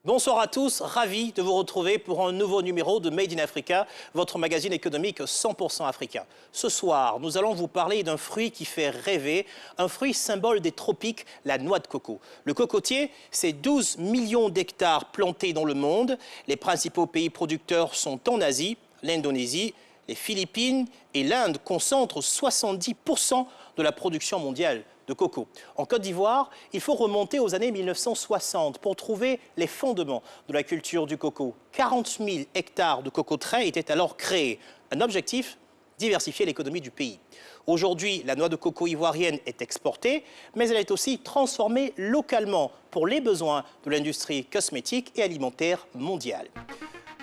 Bonsoir à tous, ravi de vous retrouver pour un nouveau numéro de Made in Africa, votre magazine économique 100% africain. Ce soir, nous allons vous parler d'un fruit qui fait rêver, un fruit symbole des tropiques, la noix de coco. Le cocotier, c'est 12 millions d'hectares plantés dans le monde. Les principaux pays producteurs sont en Asie, l'Indonésie, les Philippines et l'Inde concentrent 70% de la production mondiale de coco. En Côte d'Ivoire, il faut remonter aux années 1960 pour trouver les fondements de la culture du coco. 40 000 hectares de cocoteraies étaient alors créés. Un objectif, diversifier l'économie du pays. Aujourd'hui, la noix de coco ivoirienne est exportée, mais elle est aussi transformée localement pour les besoins de l'industrie cosmétique et alimentaire mondiale.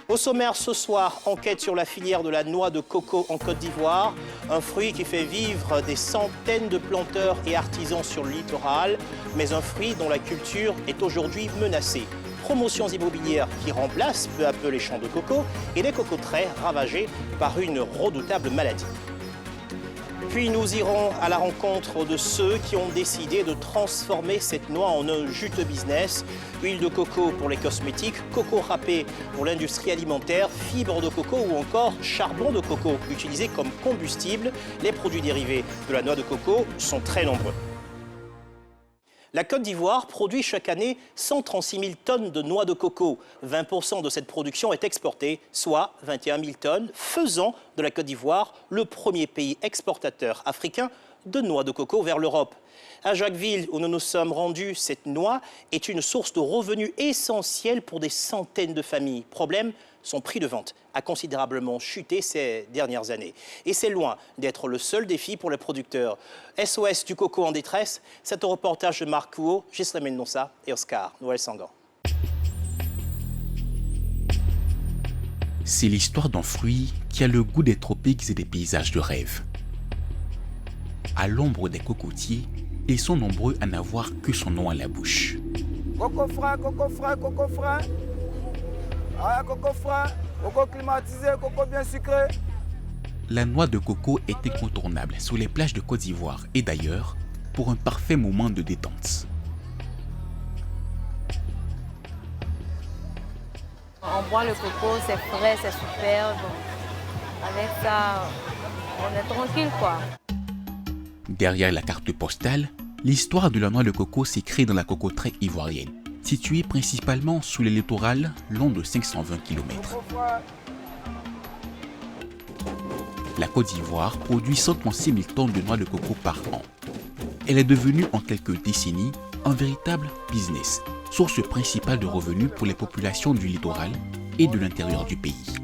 Au sommaire ce soir, enquête sur la filière de la noix de coco en Côte d'Ivoire, un fruit qui fait vivre des centaines de planteurs et artisans sur le littoral, mais un fruit dont la culture est aujourd'hui menacée. Promotions immobilières qui remplacent peu à peu les champs de coco et des cocoteraies ravagées par une redoutable maladie. Puis nous irons à la rencontre de ceux qui ont décidé de transformer cette noix en un juteux business. Huile de coco pour les cosmétiques, coco râpé pour l'industrie alimentaire, fibres de coco ou encore charbon de coco utilisé comme combustible. Les produits dérivés de la noix de coco sont très nombreux. La Côte d'Ivoire produit chaque année 136 000 tonnes de noix de coco. 20% de cette production est exportée, soit 21 000 tonnes, faisant de la Côte d'Ivoire le premier pays exportateur africain de noix de coco vers l'Europe. À Jacquesville, où nous nous sommes rendus, cette noix est une source de revenus essentielle pour des centaines de familles. Problème, son prix de vente a considérablement chuté ces dernières années. Et c'est loin d'être le seul défi pour les producteurs. SOS du coco en détresse, c'est un reportage de Marc Kouo, Ghislain Mendonça et Oscar Noël Sangan. C'est l'histoire d'un fruit qui a le goût des tropiques et des paysages de rêve. À l'ombre des cocotiers, ils sont nombreux à n'avoir que son nom à la bouche. Coco frais, coco frais, coco frais. Ah, coco frais, coco climatisé, coco bien sucré. La noix de coco est incontournable sur les plages de Côte d'Ivoire et d'ailleurs pour un parfait moment de détente. On boit le coco, c'est frais, c'est super. Donc avec ça, on est tranquille quoi. Derrière la carte postale, l'histoire de la noix de coco s'écrit dans la cocoterie ivoirienne, située principalement sous le littoral long de 520 km. La Côte d'Ivoire produit 136 000 tonnes de noix de coco par an. Elle est devenue en quelques décennies un véritable business, source principale de revenus pour les populations du littoral et de l'intérieur du pays.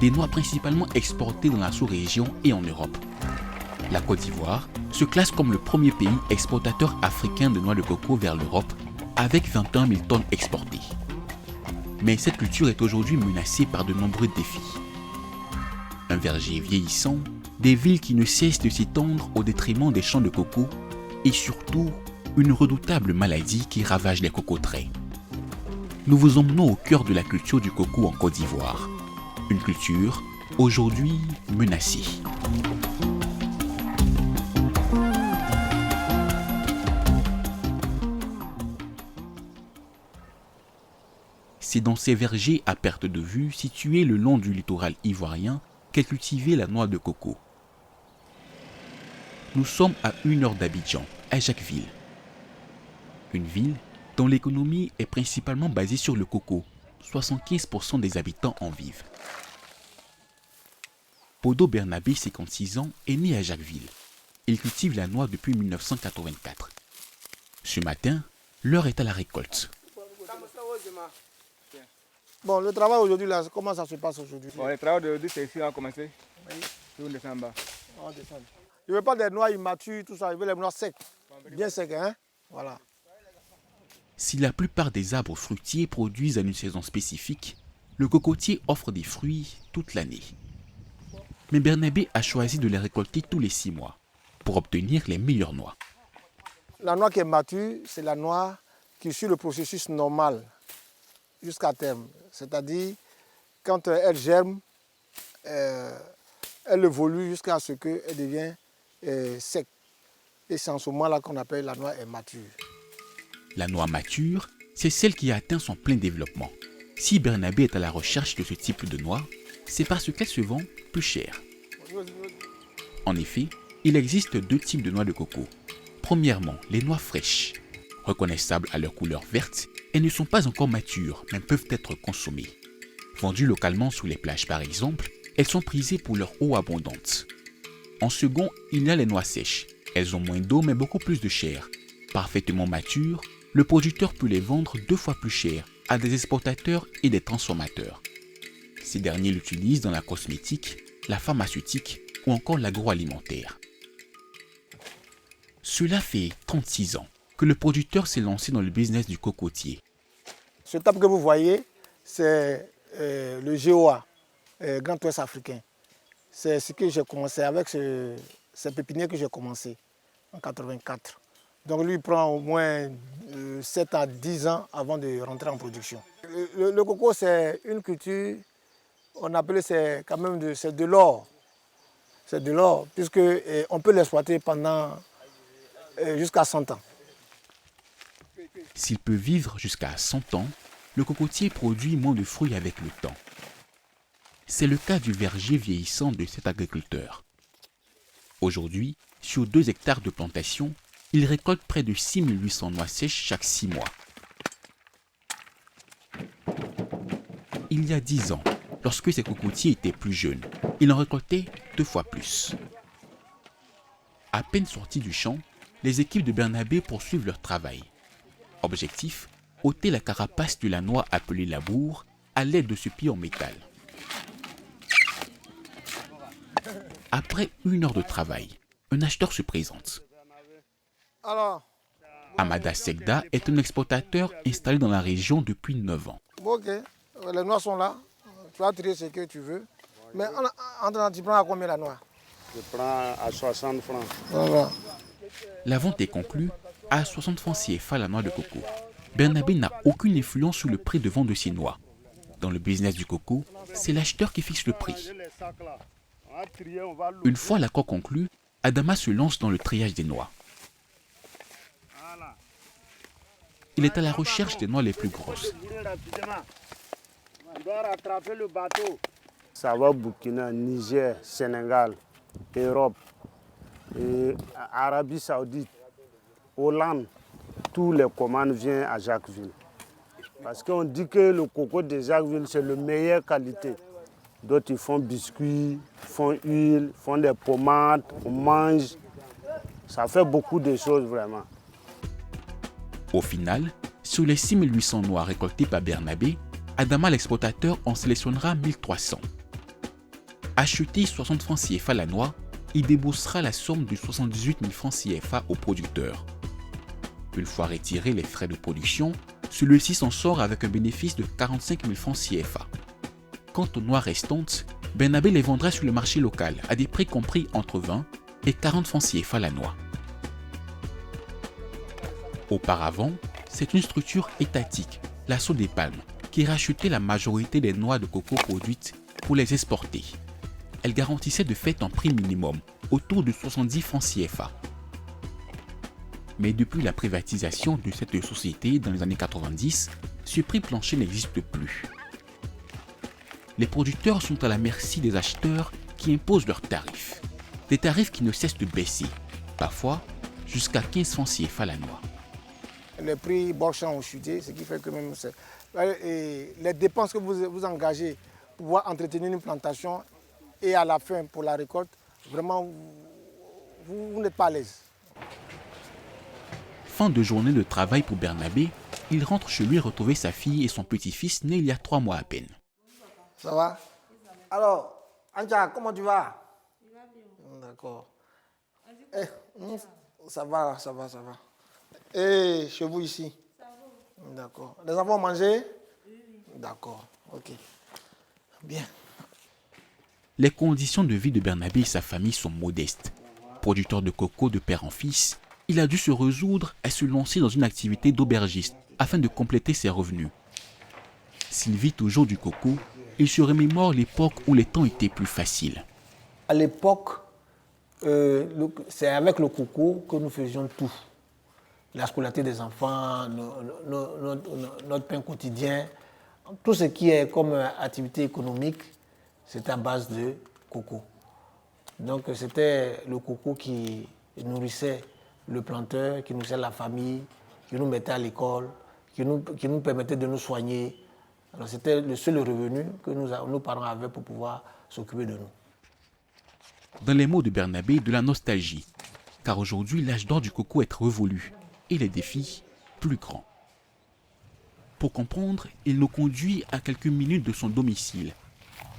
Des noix principalement exportées dans la sous-région et en Europe. La Côte d'Ivoire se classe comme le premier pays exportateur africain de noix de coco vers l'Europe avec 21 000 tonnes exportées. Mais cette culture est aujourd'hui menacée par de nombreux défis. Un verger vieillissant, des villes qui ne cessent de s'étendre au détriment des champs de coco et surtout une redoutable maladie qui ravage les cocoteraies. Nous vous emmenons au cœur de la culture du coco en Côte d'Ivoire. Une culture aujourd'hui menacée. C'est dans ces vergers à perte de vue, situés le long du littoral ivoirien, qu'est cultivée la noix de coco. Nous sommes à 1 heure d'Abidjan, à Jacquesville. Une ville dont l'économie est principalement basée sur le coco. 75% des habitants en vivent. Podo Bernabé, 56 ans, est né à Jacquesville. Il cultive la noix depuis 1984. Ce matin, l'heure est à la récolte. Bon, le travail aujourd'hui, là, comment ça se passe aujourd'hui? Bon, le travail d'aujourd'hui, c'est ici, on a commencé. Oui. Puis on descend en bas. On descend. Je ne veux pas des noix immatures, tout ça, je veux les noix secs. Bien secs, hein? Voilà. Si la plupart des arbres fruitiers produisent à une saison spécifique, le cocotier offre des fruits toute l'année. Mais Bernabé a choisi de les récolter tous les 6 mois pour obtenir les meilleures noix. La noix qui est mature, c'est la noix qui suit le processus normal jusqu'à terme. C'est-à-dire, quand elle germe, elle évolue jusqu'à ce qu'elle devienne sec. Et c'est en ce moment-là qu'on appelle la noix est mature. La noix mature, c'est celle qui a atteint son plein développement. Si Bernabé est à la recherche de ce type de noix, c'est parce qu'elle se vend plus cher. En effet, il existe deux types de noix de coco. Premièrement, les noix fraîches. Reconnaissables à leur couleur verte, elles ne sont pas encore matures, mais peuvent être consommées. Vendues localement sur les plages par exemple, elles sont prisées pour leur eau abondante. En second, il y a les noix sèches. Elles ont moins d'eau mais beaucoup plus de chair. Parfaitement matures, le producteur peut les vendre 2 fois plus cher à des exportateurs et des transformateurs. Ces derniers l'utilisent dans la cosmétique, la pharmaceutique ou encore l'agroalimentaire. Cela fait 36 ans que le producteur s'est lancé dans le business du cocotier. Ce table que vous voyez, c'est le GOA, Grand Ouest africain. C'est ce que j'ai commencé avec ces pépinières que j'ai commencé en 84. Donc lui, il prend au moins 7 à 10 ans avant de rentrer en production. Le coco, c'est une culture, on appelle c'est quand même c'est de l'or. C'est de l'or, puisqu'on peut l'exploiter pendant jusqu'à 100 ans. S'il peut vivre jusqu'à 100 ans, le cocotier produit moins de fruits avec le temps. C'est le cas du verger vieillissant de cet agriculteur. Aujourd'hui, sur 2 hectares de plantation, il récolte près de 6800 noix sèches chaque 6 mois. Il y a 10 ans, lorsque ces cocotiers étaient plus jeunes, il en récoltait 2 fois plus. À peine sortis du champ, les équipes de Bernabé poursuivent leur travail. Objectif, ôter la carapace de la noix appelée labour à l'aide de ce pied en métal. Après 1 heure de travail, un acheteur se présente. Alors, Amada Segda est un exportateur installé dans la région depuis 9 ans. ok, les noix sont là. Tu vas tirer ce que tu veux. Mais tu prends à combien la noix? Je prends à 60 francs. Voilà. La vente est conclue à 60 francs CFA la noix de coco. Bernabé n'a aucune influence sur le prix de vente de ses noix. Dans le business du coco, c'est l'acheteur qui fixe le prix. Une fois l'accord conclu, Adama se lance dans le triage des noix. Il est à la recherche des noix les plus grosses. Ça va Burkina, Niger, Sénégal, Europe, et Arabie Saoudite, Hollande. Tous les commandes viennent à Jacquesville. Parce qu'on dit que le coco de Jacquesville, c'est de meilleure qualité. D'autres, ils font biscuits, font huile, font des pommades, on mange. Ça fait beaucoup de choses vraiment. Au final, sur les 6800 noix récoltées par Bernabé, Adama l'exportateur en sélectionnera 1300. Acheter 60 francs CFA la noix, il déboursera la somme de 78 000 francs CFA au producteur. Une fois retirés les frais de production, celui-ci s'en sort avec un bénéfice de 45 000 francs CFA. Quant aux noix restantes, Bernabé les vendra sur le marché local à des prix compris entre 20 et 40 francs CFA la noix. Auparavant, c'est une structure étatique, la Sceau des Palmes, qui rachetait la majorité des noix de coco produites pour les exporter. Elle garantissait de fait un prix minimum, autour de 70 francs CFA. Mais depuis la privatisation de cette société dans les années 90, ce prix plancher n'existe plus. Les producteurs sont à la merci des acheteurs qui imposent leurs tarifs. Des tarifs qui ne cessent de baisser, parfois jusqu'à 15 francs CFA la noix. Les prix Borchamp ont chuté, ce qui fait que même les dépenses que vous engagez pour pouvoir entretenir une plantation et à la fin pour la récolte, vraiment, vous n'êtes pas à l'aise. Fin de journée de travail pour Bernabé, il rentre chez lui retrouver sa fille et son petit-fils né il y a 3 mois à peine. Ça va? Alors, Anja, comment tu vas? Il va bien. D'accord. Ça va, ça va, ça va. Et chez vous ici? Ça va. D'accord. Les enfants ont mangé? Oui. D'accord, ok. Bien. Les conditions de vie de Bernabé et sa famille sont modestes. Producteur de coco de père en fils, il a dû se résoudre à se lancer dans une activité d'aubergiste afin de compléter ses revenus. S'il vit toujours du coco, il se remémore l'époque où les temps étaient plus faciles. À l'époque, c'est avec le coco que nous faisions tout. La scolarité des enfants, notre pain quotidien, tout ce qui est comme activité économique, c'est à base de coco. Donc c'était le coco qui nourrissait le planteur, qui nourrissait la famille, qui nous mettait à l'école, qui nous permettait de nous soigner. Alors c'était le seul revenu que nos parents avaient pour pouvoir s'occuper de nous. Dans les mots de Bernabé, de la nostalgie, car aujourd'hui l'âge d'or du coco est révolu et les défis plus grands. Pour comprendre, il nous conduit à quelques minutes de son domicile,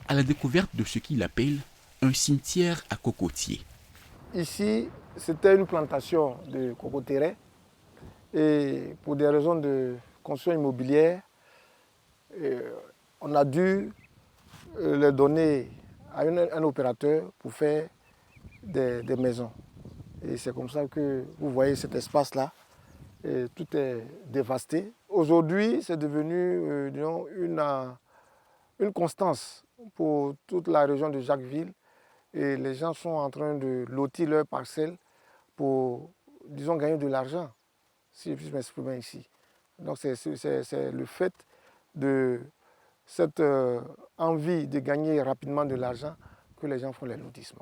à la découverte de ce qu'il appelle un cimetière à cocotiers. Ici, c'était une plantation de cocoteraies et pour des raisons de construction immobilière, on a dû les donner à un opérateur pour faire des maisons. Et c'est comme ça que vous voyez cet espace-là, tout est dévasté. Aujourd'hui, c'est devenu une constance pour toute la région de Jacquesville. Et les gens sont en train de lotir leurs parcelles pour, disons, gagner de l'argent, si je puis m'exprimer ici. Donc c'est le fait de cette envie de gagner rapidement de l'argent que les gens font les lotissements.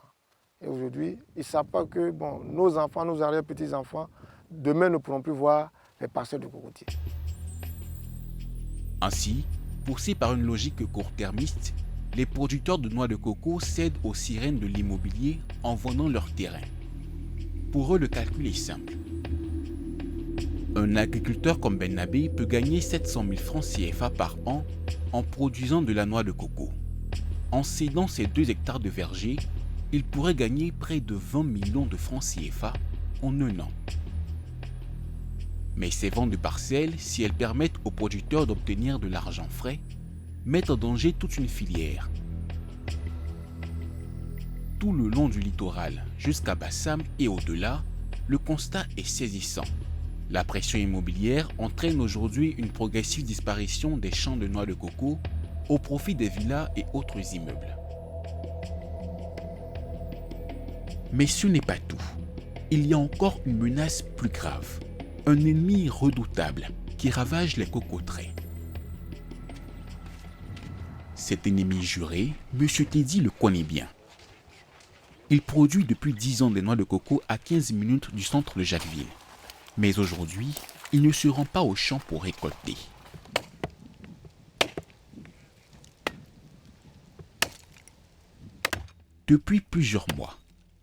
Et aujourd'hui, ils ne savent pas que nos enfants, nos arrière-petits-enfants, demain ne pourront plus voir les parcelles de cocotiers. Ainsi, poussés par une logique court-termiste, les producteurs de noix de coco cèdent aux sirènes de l'immobilier en vendant leur terrain. Pour eux, le calcul est simple. Un agriculteur comme Bernabé peut gagner 700 000 francs CFA par an en produisant de la noix de coco. En cédant ses 2 hectares de verger, il pourrait gagner près de 20 millions de francs CFA en 1 an. Mais ces ventes de parcelles, si elles permettent aux producteurs d'obtenir de l'argent frais, mettent en danger toute une filière. Tout le long du littoral, jusqu'à Bassam et au-delà, le constat est saisissant. La pression immobilière entraîne aujourd'hui une progressive disparition des champs de noix de coco au profit des villas et autres immeubles. Mais ce n'est pas tout. Il y a encore une menace plus grave, un ennemi redoutable qui ravage les cocoteraies. Cet ennemi juré, M. Teddy le connaît bien. Il produit depuis 10 ans des noix de coco à 15 minutes du centre de Jacquesville. Mais aujourd'hui, il ne se rend pas au champ pour récolter. Depuis plusieurs mois,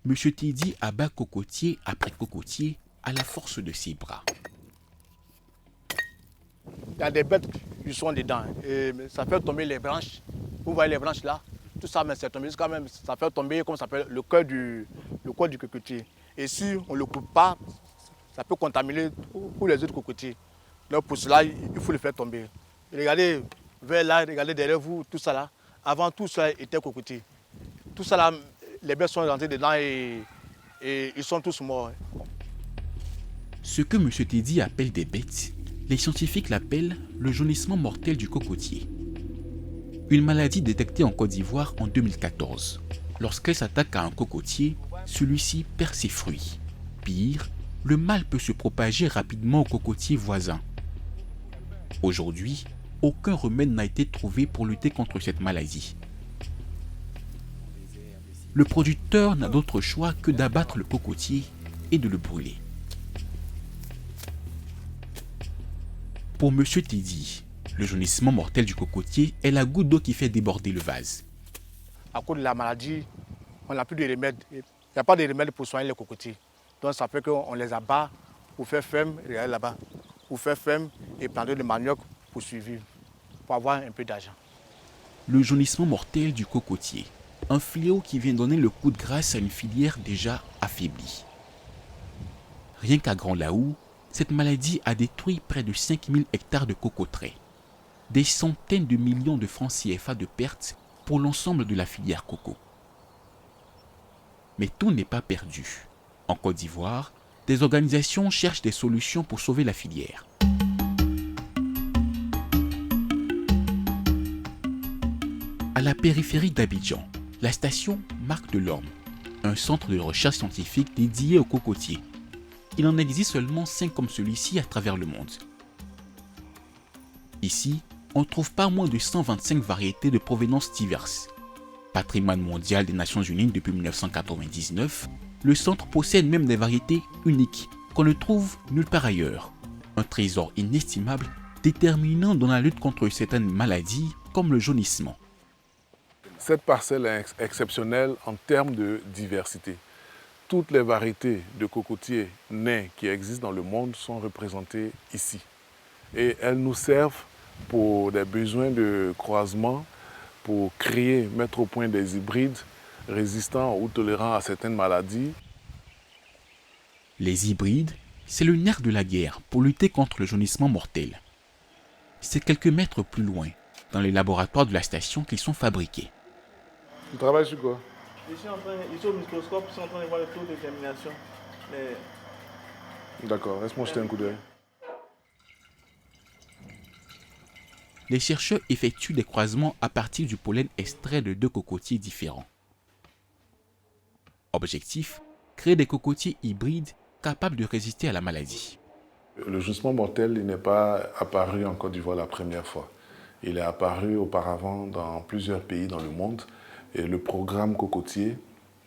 M. Teddy abat cocotier après cocotier à la force de ses bras. Il y a des bêtes qui sont dedans et ça fait tomber les branches. Vous voyez les branches là, tout ça, mais c'est tombé jusqu'à même, ça fait tomber, comme ça s'appelle, le cœur du cocotier. Et si on ne le coupe pas, ça peut contaminer tous les autres cocotiers. Donc pour cela, il faut le faire tomber. Et regardez vers là, regardez derrière vous, tout ça là. Avant tout ça était cocotier. Tout ça là, les bêtes sont rentrées dedans et ils sont tous morts. Ce que M. Teddy appelle des bêtes, les scientifiques l'appellent le jaunissement mortel du cocotier. Une maladie détectée en Côte d'Ivoire en 2014. Lorsqu'elle s'attaque à un cocotier, celui-ci perd ses fruits. Pire, le mal peut se propager rapidement aux cocotiers voisins. Aujourd'hui, aucun remède n'a été trouvé pour lutter contre cette maladie. Le producteur n'a d'autre choix que d'abattre le cocotier et de le brûler. Pour M. Teddy, le jaunissement mortel du cocotier est la goutte d'eau qui fait déborder le vase. À cause de la maladie, on n'a plus de remède. Il n'y a pas de remède pour soigner les cocotiers. Donc ça fait qu'on les abat pour faire ferme, regardez là-bas, pour faire ferme et planter de manioc pour survivre, pour avoir un peu d'argent. Le jaunissement mortel du cocotier, un fléau qui vient donner le coup de grâce à une filière déjà affaiblie. Rien qu'à Grand Laou, cette maladie a détruit près de 5000 hectares de cocoteraies. Des centaines de millions de francs CFA de pertes pour l'ensemble de la filière coco. Mais tout n'est pas perdu. En Côte d'Ivoire, des organisations cherchent des solutions pour sauver la filière. À la périphérie d'Abidjan, la station Marc Delorme, un centre de recherche scientifique dédié aux cocotiers. Il en existe seulement 5 comme celui-ci à travers le monde. Ici, on trouve pas moins de 125 variétés de provenance diverses. Patrimoine mondial des Nations Unies depuis 1999, le centre possède même des variétés uniques qu'on ne trouve nulle part ailleurs. Un trésor inestimable déterminant dans la lutte contre certaines maladies comme le jaunissement. Cette parcelle est exceptionnelle en termes de diversité. Toutes les variétés de cocotiers nains qui existent dans le monde sont représentées ici. Et elles nous servent pour des besoins de croisement, pour créer, mettre au point des hybrides résistants ou tolérants à certaines maladies. Les hybrides, c'est le nerf de la guerre pour lutter contre le jaunissement mortel. C'est quelques mètres plus loin, dans les laboratoires de la station qu'ils sont fabriqués. Tu travailles sur quoi? Je suis au microscope, je suis en train de voir le taux de germination. D'accord, laisse-moi jeter un coup d'œil. Les chercheurs effectuent des croisements à partir du pollen extrait de 2 cocotiers différents. Objectif, créer des cocotiers hybrides capables de résister à la maladie. Le jaunissement mortel il n'est pas apparu en Côte d'Ivoire la première fois. Il est apparu auparavant dans plusieurs pays dans le monde. Et le programme cocotier,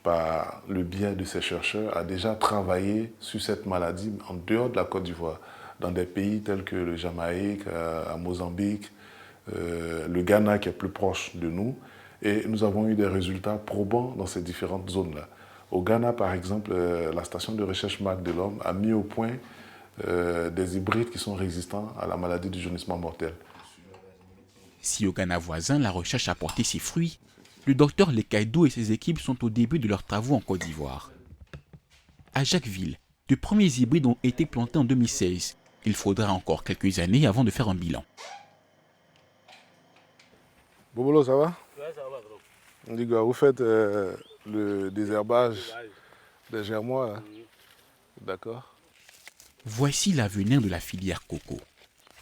par le biais de ces chercheurs, a déjà travaillé sur cette maladie en dehors de la Côte d'Ivoire, dans des pays tels que le Jamaïque, à Mozambique, le Ghana qui est plus proche de nous. Et nous avons eu des résultats probants dans ces différentes zones-là. Au Ghana, par exemple, la station de recherche Marc Delorme a mis au point des hybrides qui sont résistants à la maladie du jaunissement mortel. Si au Ghana voisin, la recherche a porté ses fruits, le docteur Lekaïdou et ses équipes sont au début de leurs travaux en Côte d'Ivoire. À Jacquesville, de premiers hybrides ont été plantés en 2016. Il faudra encore quelques années avant de faire un bilan. Bobolo, ça va? Ouais, ça va trop. On dit que vous faites le désherbage des germois, hein? D'accord. Voici l'avenir de la filière coco.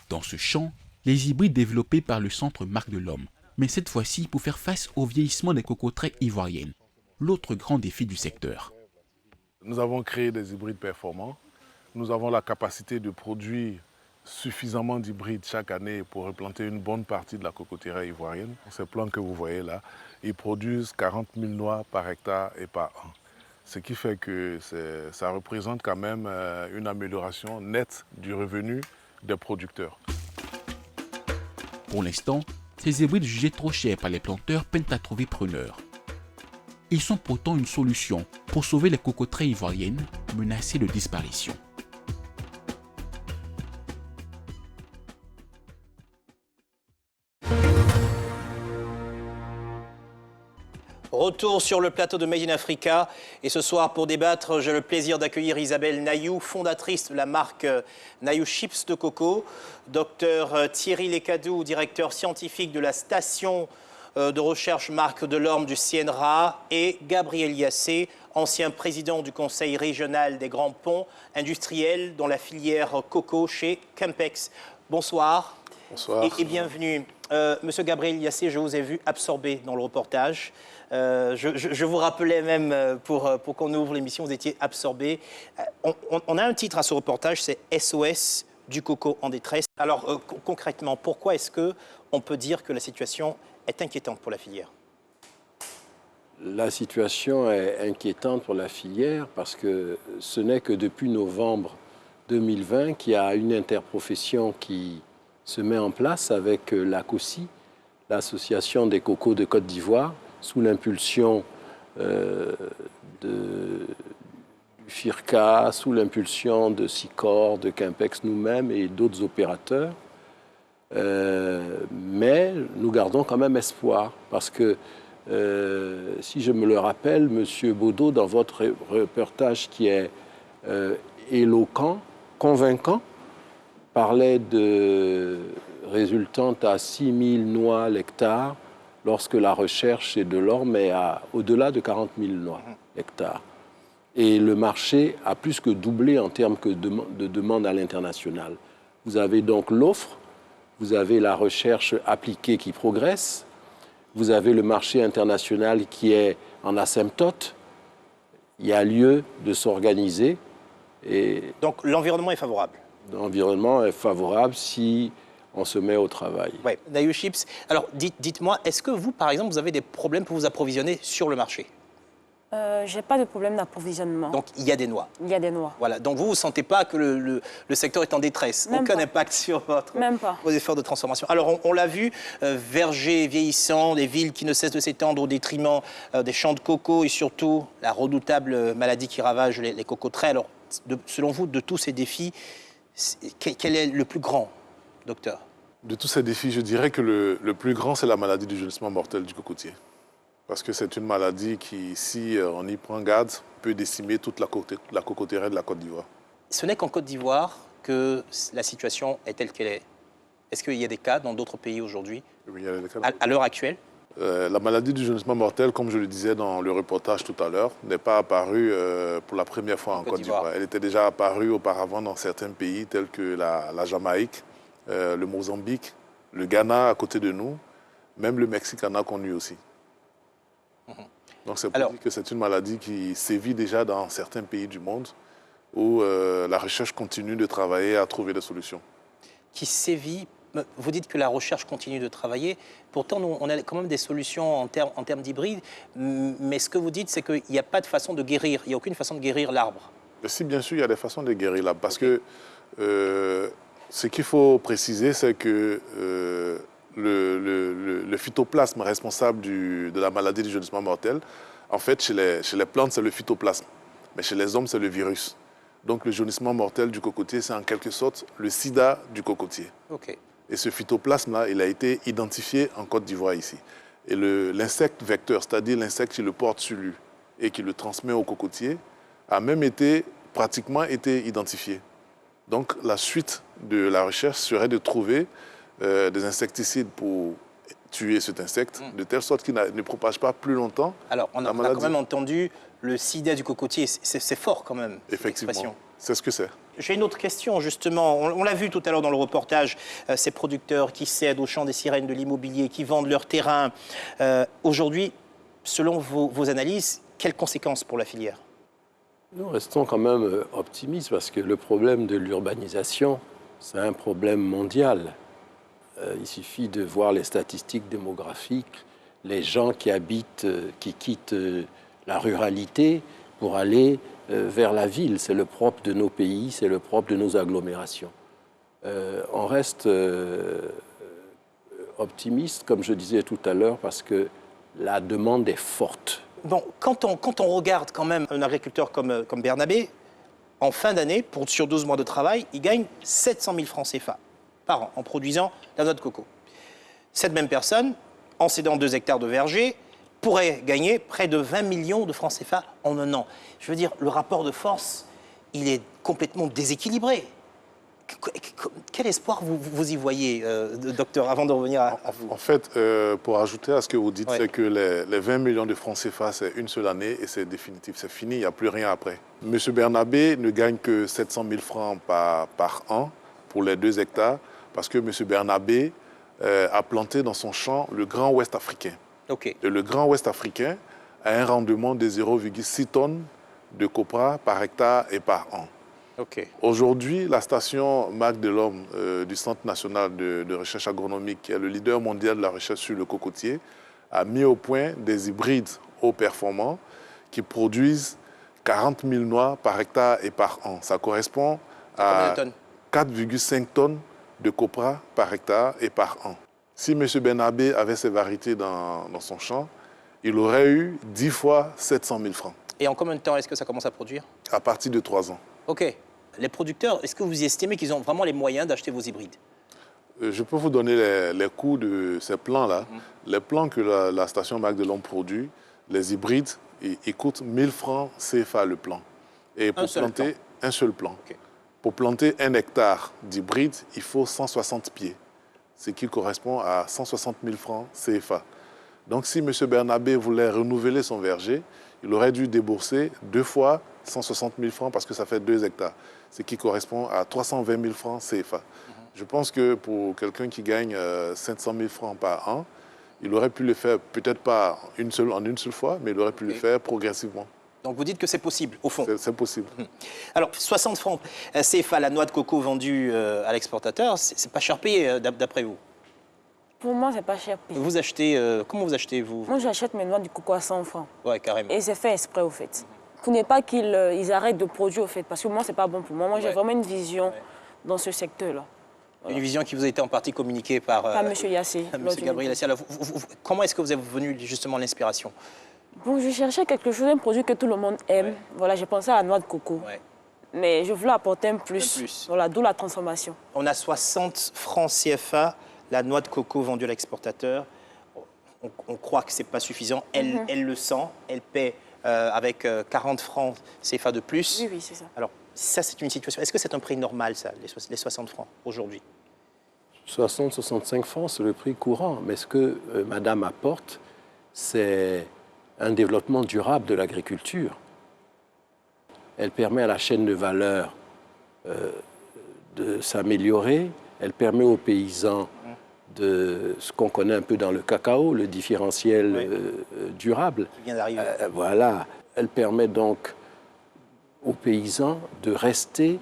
Dans ce champ, les hybrides développés par le centre Marc Delorme, mais cette fois-ci pour faire face au vieillissement des cocoteraies ivoiriennes, l'autre grand défi du secteur. Nous avons créé des hybrides performants. Nous avons la capacité de produire suffisamment d'hybrides chaque année pour replanter une bonne partie de la cocotière ivoirienne. Ces plants que vous voyez là, ils produisent 40 000 noix par hectare et par an. Ce qui fait que ça représente quand même une amélioration nette du revenu des producteurs. Pour l'instant, ces hybrides jugés trop chers par les planteurs peinent à trouver preneurs. Ils sont pourtant une solution pour sauver les cocoteraies ivoiriennes menacées de disparition. Retour sur le plateau de Made in Africa et ce soir pour débattre, j'ai le plaisir d'accueillir Isabelle Nayou, fondatrice de la marque Nayou Chips de coco, Dr Thierry Lekaïdou, directeur scientifique de la station de recherche Marc Delorme du CNRA et Gabriel Yassé, ancien président du conseil régional des grands ponts industriels dans la filière coco chez Campex. Bonsoir. Bonsoir. Et bienvenue. Monsieur Gabriel Yassé, je vous ai vu absorbé dans le reportage. Je vous rappelais même, pour qu'on ouvre l'émission, vous étiez absorbé. On a un titre à ce reportage, c'est SOS du coco en détresse. Alors concrètement, pourquoi est-ce qu'on peut dire que la situation est inquiétante pour la filière? La situation est inquiétante pour la filière parce que ce n'est que depuis novembre 2020 qu'il y a une interprofession qui se met en place avec l'ACOSI, l'Association des cocos de Côte d'Ivoire, sous l'impulsion de FIRCA, sous l'impulsion de SICOR, de Campex nous-mêmes et d'autres opérateurs. Mais nous gardons quand même espoir parce que, si je me le rappelle, M. Baudot, dans votre reportage qui est éloquent, convaincant, parlait de résultante à 6 000 noix l'hectare, lorsque la recherche chez Delorme est au-delà de 40 000 noix l'hectare. Et le marché a plus que doublé en termes de demande à l'international. Vous avez donc l'offre, vous avez la recherche appliquée qui progresse, vous avez le marché international qui est en asymptote. Il y a lieu de s'organiser. Donc l'environnement est favorable. L'environnement est favorable si on se met au travail. Oui, Nayu Chips. Alors dites-moi, est-ce que vous, par exemple, vous avez des problèmes pour vous approvisionner sur le marché? Je n'ai pas de problème d'approvisionnement. Donc il y a des noix. Il y a des noix. Voilà, donc vous ne sentez pas que le secteur est en détresse? Même Aucun pas. impact sur vos efforts de transformation. Alors on l'a vu, vergers vieillissants, des villes qui ne cessent de s'étendre au détriment des champs de coco et surtout la redoutable maladie qui ravage les cocoteraies. Alors selon vous, de tous ces défis, quel est le plus grand, docteur? De tous ces défis, je dirais que le plus grand, c'est la maladie du jaunissement mortel du cocotier. Parce que c'est une maladie qui, si on y prend garde, peut décimer toute la cocotière de la Côte d'Ivoire. Ce n'est qu'en Côte d'Ivoire que la situation est telle qu'elle est. Est-ce qu'il y a des cas dans d'autres pays aujourd'hui? Oui, il y a des cas. À l'heure actuelle? La maladie du jaunissement mortel, comme je le disais dans le reportage tout à l'heure, n'est pas apparue pour la première fois en Côte d'Ivoire. Elle était déjà apparue auparavant dans certains pays tels que la Jamaïque, le Mozambique, le Ghana à côté de nous, même le Mexique en a connu aussi. Donc c'est pour dire que c'est une maladie qui sévit déjà dans certains pays du monde où la recherche continue de travailler à trouver des solutions. Qui sévit, vous dites que la recherche continue de travailler, pourtant nous, on a quand même des solutions en termes d'hybrides, mais ce que vous dites c'est qu'il n'y a pas de façon de guérir, il n'y a aucune façon de guérir l'arbre. Si, bien sûr, il y a des façons de guérir l'arbre, parce que ce qu'il faut préciser, c'est que le phytoplasme responsable de la maladie du jaunissement mortel, en fait, chez les plantes, c'est le phytoplasme. Mais chez les hommes, c'est le virus. Donc, le jaunissement mortel du cocotier, c'est en quelque sorte le sida du cocotier. Okay. Et ce phytoplasme-là, il a été identifié en Côte d'Ivoire ici. Et l'insecte vecteur, c'est-à-dire l'insecte qui le porte sur lui et qui le transmet au cocotier, a même pratiquement été identifié. Donc, la suite de la recherche serait de trouver des insecticides pour tuer cet insecte, de telle sorte qu'il ne propage pas plus longtemps. Alors, on a quand même entendu le sida du cocotier, c'est fort quand même. Effectivement, c'est ce que c'est. J'ai une autre question, justement. On l'a vu tout à l'heure dans le reportage, ces producteurs qui cèdent au chant des sirènes de l'immobilier, qui vendent leur terrain. Aujourd'hui, selon vos analyses, quelles conséquences pour la filière? Nous restons quand même optimistes parce que le problème de l'urbanisation, c'est un problème mondial. Il suffit de voir les statistiques démographiques, les gens qui quittent la ruralité pour aller vers la ville. C'est le propre de nos pays, c'est le propre de nos agglomérations. On reste optimiste, comme je disais tout à l'heure, parce que la demande est forte. Bon, quand on regarde quand même un agriculteur comme Bernabé, en fin d'année, sur 12 mois de travail, il gagne 700 000 francs CFA par an en produisant la noix de coco. Cette même personne, en cédant 2 hectares de verger, pourrait gagner près de 20 millions de francs CFA en un an. Je veux dire, le rapport de force, il est complètement déséquilibré. Quel espoir vous y voyez, docteur, avant de revenir à vous? En fait, pour ajouter à ce que vous dites, c'est que les 20 millions de francs CFA, c'est une seule année et c'est définitif, c'est fini, il n'y a plus rien après. Monsieur Bernabé ne gagne que 700 000 francs par an pour les 2 hectares parce que monsieur Bernabé a planté dans son champ le Grand Ouest africain. Okay. Et le Grand Ouest africain a un rendement de 0,6 tonnes de copra par hectare et par an. Okay. Aujourd'hui, la station Marque de l'Homme du Centre national de recherche agronomique, qui est le leader mondial de la recherche sur le cocotier, a mis au point des hybrides haut performants qui produisent 40 000 noix par hectare et par an. Ça correspond à 4,5 tonnes de copra par hectare et par an. Si M. Bernabé avait ces variétés dans son champ, il aurait eu 10 fois 700 000 francs. Et en combien de temps est-ce que ça commence à produire? À partir de 3 ans. OK. Les producteurs, est-ce que vous estimez qu'ils ont vraiment les moyens d'acheter vos hybrides? Je peux vous donner les coûts de ces plants-là. Les plants que la station Marque de l'Homme produit, les hybrides, ils coûtent 1000 francs CFA le plant. Et pour planter un seul plant. Okay. Pour planter 1 hectare d'hybride, il faut 160 pieds, ce qui correspond à 160 000 francs CFA. Donc si M. Bernabé voulait renouveler son verger, il aurait dû débourser 2 fois 160 000 francs parce que ça fait 2 hectares, ce qui correspond à 320 000 francs CFA. Je pense que pour quelqu'un qui gagne 500 000 francs par an, il aurait pu le faire, peut-être pas en une seule fois, mais il aurait pu le faire progressivement. Donc vous dites que c'est possible, au fond. C'est possible. Alors, 60 francs CFA, la noix de coco vendue à l'exportateur, c'est pas cher payé d'après vous? Pour moi, c'est pas cher payé. Vous achetez, comment vous achetez vous? Moi, j'achète mes noix de coco à 100 francs. Ouais, carrément. Et c'est fait exprès, au fait. Pour ne pas qu'ils arrêtent de produire, au fait, parce que moi, c'est pas bon pour moi. Moi, j'ai vraiment une vision dans ce secteur-là. Voilà. Une vision qui vous a été en partie communiquée par M. Yassé. M. Gabriel Yassé. Alors, comment est-ce que vous êtes venu justement l'inspiration? Bon, je cherchais quelque chose, un produit que tout le monde aime. Ouais. Voilà, j'ai pensé à la noix de coco. Ouais. Mais je voulais apporter un plus. Voilà, d'où la transformation. On a 60 francs CFA, la noix de coco vendue à l'exportateur. On croit que ce n'est pas suffisant. Elle le sent, elle paie avec 40 francs CFA de plus. Oui, c'est ça. Alors, ça, c'est une situation. Est-ce que c'est un prix normal, ça, les 60 francs, aujourd'hui? 60-65 francs, c'est le prix courant. Mais ce que Madame apporte, c'est un développement durable de l'agriculture. Elle permet à la chaîne de valeur de s'améliorer. Elle permet aux paysans de ce qu'on connaît un peu dans le cacao, le différentiel durable. Qui vient d'arriver. Voilà. Elle permet donc aux paysans de rester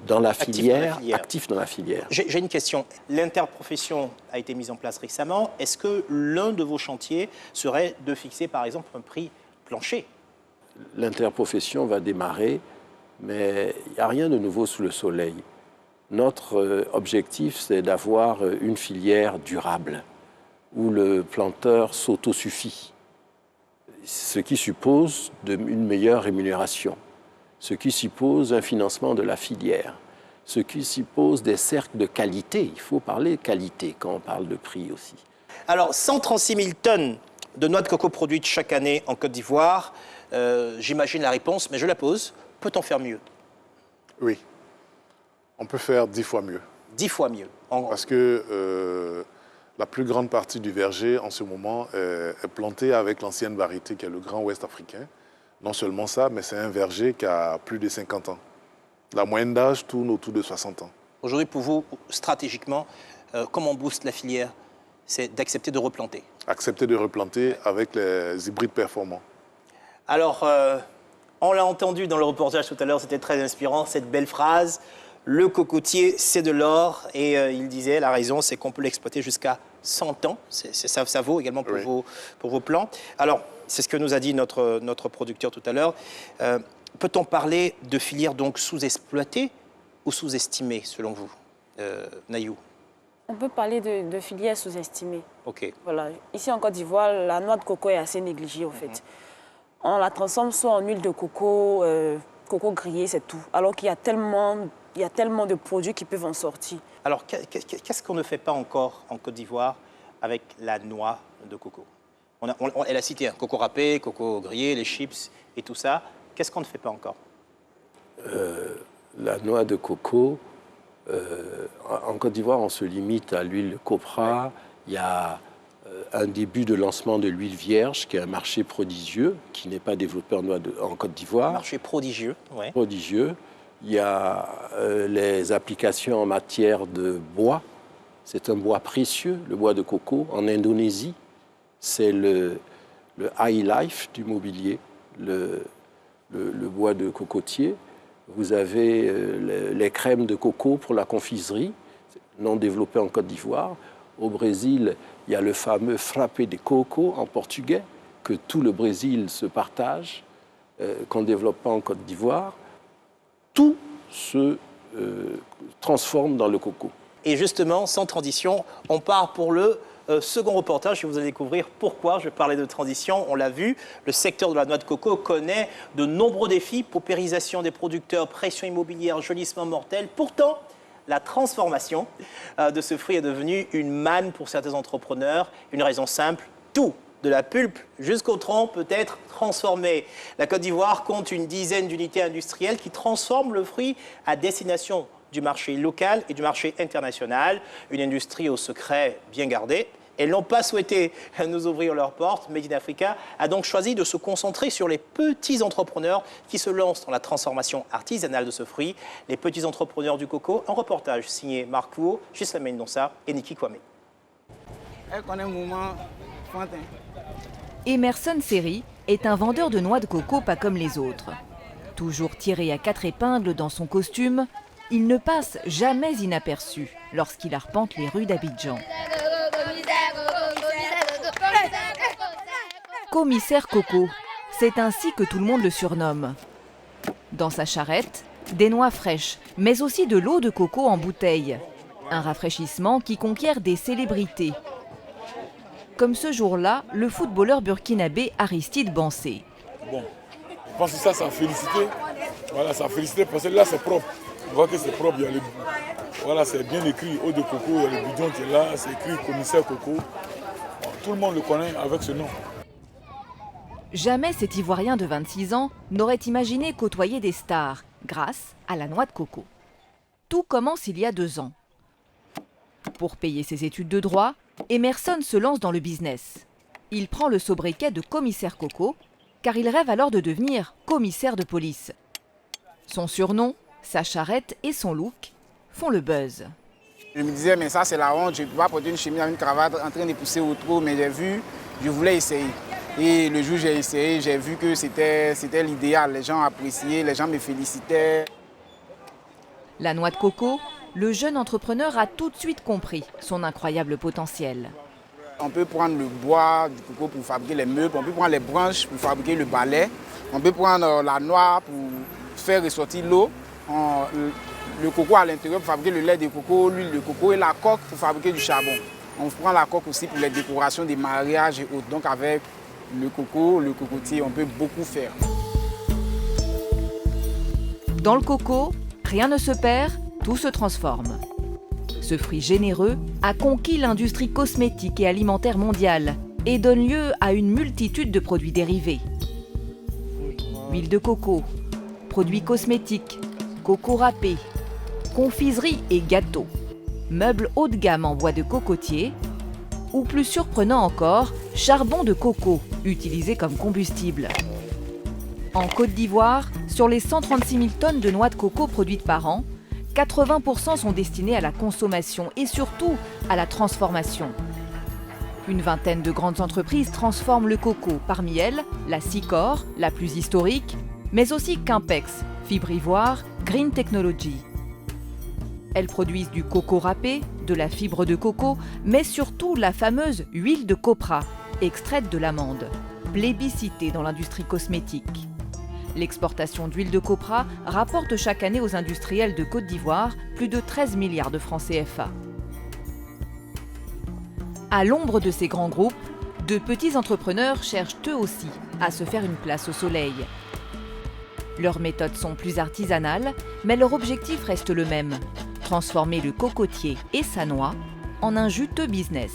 dans la filière, actifs dans la filière. J'ai une question. L'interprofession a été mise en place récemment. Est-ce que l'un de vos chantiers serait de fixer, par exemple, un prix plancher? L'interprofession va démarrer, mais il n'y a rien de nouveau sous le soleil. Notre objectif, c'est d'avoir une filière durable, où le planteur s'autosuffit, ce qui suppose une meilleure rémunération, ce qui suppose un financement de la filière, ce qui suppose des cercles de qualité. Il faut parler qualité quand on parle de prix aussi. Alors, 136 000 tonnes de noix de coco produites chaque année en Côte d'Ivoire. J'imagine la réponse, mais je la pose. Peut-on faire mieux? Oui. On peut faire 10 fois mieux. 10 fois mieux. Parce que la plus grande partie du verger, en ce moment, est plantée avec l'ancienne variété qui est le Grand Ouest africain. Non seulement ça, mais c'est un verger qui a plus de 50 ans. La moyenne d'âge tourne autour de 60 ans. Aujourd'hui, pour vous, stratégiquement, comment on booste la filière? C'est d'accepter de replanter. Accepter de replanter avec les hybrides performants. Alors, on l'a entendu dans le reportage tout à l'heure, c'était très inspirant, cette belle phrase. Le cocotier, c'est de l'or. Et il disait, la raison, c'est qu'on peut l'exploiter jusqu'à 100 ans. Ça vaut également pour, pour vos plants. Alors, c'est ce que nous a dit notre producteur tout à l'heure. Peut-on parler de filières donc sous-exploitées ou sous-estimées, selon vous, Nayou? On peut parler de filières sous-estimées. OK. Voilà. Ici, en Côte d'Ivoire, la noix de coco est assez négligée, en fait. On la transforme soit en huile de coco, coco grillé, c'est tout. Alors qu'il y a tellement de produits qui peuvent en sortir. Alors, qu'est-ce qu'on ne fait pas encore en Côte d'Ivoire avec la noix de coco? Elle a cité coco râpé, coco grillé, les chips et tout ça. Qu'est-ce qu'on ne fait pas encore? La noix de coco, en Côte d'Ivoire, on se limite à l'huile copra. Il y a un début de lancement de l'huile vierge, qui est un marché prodigieux, qui n'est pas développé en Côte d'Ivoire. Un marché prodigieux, oui. Prodigieux. Il y a les applications en matière de bois. C'est un bois précieux, le bois de coco. En Indonésie, c'est le high life du mobilier, le bois de cocotier. Vous avez les crèmes de coco pour la confiserie, non développées en Côte d'Ivoire. Au Brésil, il y a le fameux frappé de coco en portugais, que tout le Brésil se partage, qu'on ne développe pas en Côte d'Ivoire. Tout se transforme dans le coco. Et justement, sans transition, on part pour le second reportage. Vous allez découvrir pourquoi je parlais de transition. On l'a vu, le secteur de la noix de coco connaît de nombreux défis. Paupérisation des producteurs, pression immobilière, jaunissement mortel. Pourtant, la transformation de ce fruit est devenue une manne pour certains entrepreneurs. Une raison simple, tout, de la pulpe jusqu'au tronc, peut être transformé. La Côte d'Ivoire compte une dizaine d'unités industrielles qui transforment le fruit à destination du marché local et du marché international. Une industrie au secret bien gardé, Elles n'ont pas souhaité nous ouvrir leurs portes. Made in Africa a donc choisi de se concentrer sur les petits entrepreneurs qui se lancent dans la transformation artisanale de ce fruit. Les petits entrepreneurs du coco, un reportage signé Marc Pouot, Gislaine Mendonça et Niki Kwame. Emerson Seri est un vendeur de noix de coco pas comme les autres. Toujours tiré à 4 épingles dans son costume, il ne passe jamais inaperçu lorsqu'il arpente les rues d'Abidjan. Commissaire Coco, c'est ainsi que tout le monde le surnomme. Dans sa charrette, des noix fraîches, mais aussi de l'eau de coco en bouteille. Un rafraîchissement qui conquiert des célébrités. Comme ce jour-là, le footballeur burkinabé Aristide Bansé. Bon, je pense que ça a félicité. Voilà, ça a félicité parce que là c'est propre. On voit que c'est propre, voilà, c'est bien écrit, eau de coco, il y a le bidon qui est là, c'est écrit commissaire Coco. Bon, tout le monde le connaît avec ce nom. Jamais cet Ivoirien de 26 ans n'aurait imaginé côtoyer des stars grâce à la noix de coco. Tout commence il y a 2 ans. Pour payer ses études de droit, Emerson se lance dans le business. Il prend le sobriquet de commissaire Coco, car il rêve alors de devenir commissaire de police. Son surnom, sa charrette et son look font le buzz. Je me disais, mais ça c'est la honte, je ne peux pas porter une chemise avec une cravate en train de pousser au trou, mais je voulais essayer. Et le jour où j'ai essayé, j'ai vu que c'était l'idéal. Les gens appréciaient, les gens me félicitaient. La noix de coco, le jeune entrepreneur a tout de suite compris son incroyable potentiel. On peut prendre le bois du coco pour fabriquer les meubles, on peut prendre les branches pour fabriquer le balai, on peut prendre la noix pour faire ressortir l'eau, le coco à l'intérieur pour fabriquer le lait de coco, l'huile de coco et la coque pour fabriquer du charbon. On prend la coque aussi pour les décorations des mariages et autres. Donc avec le coco, le cocotier, on peut beaucoup faire. Dans le coco, rien ne se perd, tout se transforme. Ce fruit généreux a conquis l'industrie cosmétique et alimentaire mondiale et donne lieu à une multitude de produits dérivés. Huile de coco, produits cosmétiques, coco râpé, confiserie et gâteaux, meubles haut de gamme en bois de cocotier, ou plus surprenant encore, charbon de coco, utilisé comme combustible. En Côte d'Ivoire, sur les 136 000 tonnes de noix de coco produites par an, 80% sont destinés à la consommation et surtout à la transformation. Une vingtaine de grandes entreprises transforment le coco, parmi elles la Sicor, la plus historique, mais aussi Quimpex, Fibre Ivoire, Green Technology. Elles produisent du coco râpé, de la fibre de coco, mais surtout la fameuse huile de copra, extraite de l'amande, plébiscitée dans l'industrie cosmétique. L'exportation d'huile de copra rapporte chaque année aux industriels de Côte d'Ivoire plus de 13 milliards de francs CFA. À l'ombre de ces grands groupes, de petits entrepreneurs cherchent eux aussi à se faire une place au soleil. Leurs méthodes sont plus artisanales, mais leur objectif reste le même, transformer le cocotier et sa noix en un juteux business.